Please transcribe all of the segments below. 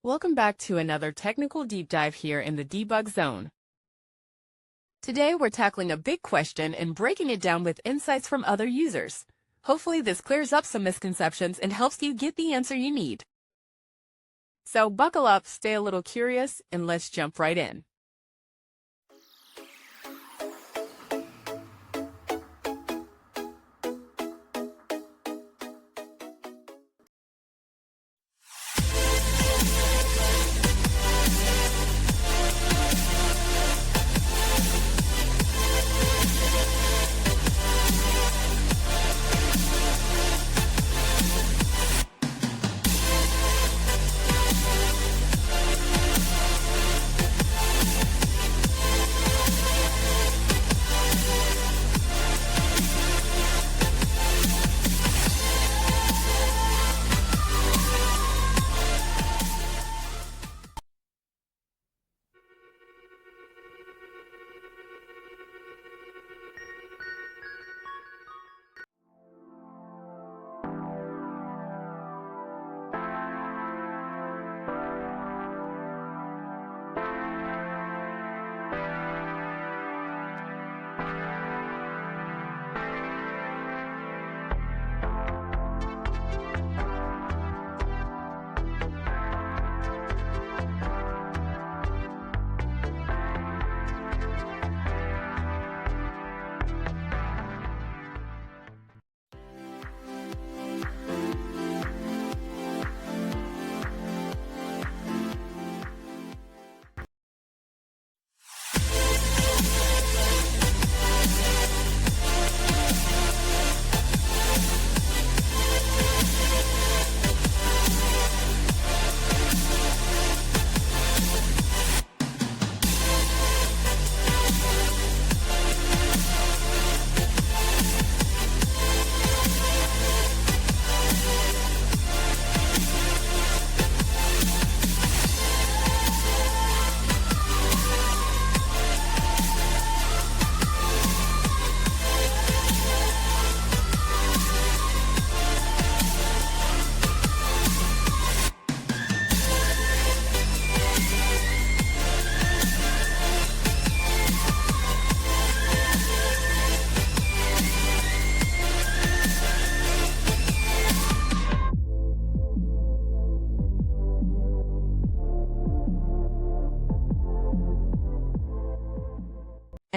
Welcome back to another technical deep dive here in the debug zone. Today we're tackling a big question and breaking it down with insights from other users. Hopefully this clears up some misconceptions and helps you get the answer you need. So buckle up, stay a little curious, and let's jump right in.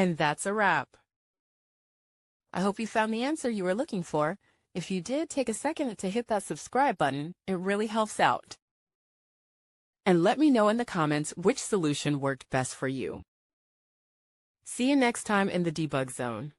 And that's a wrap. I hope you found the answer you were looking for. If you did, take a second to hit that subscribe button. It really helps out. And let me know in the comments which solution worked best for you. See you next time in the debug zone.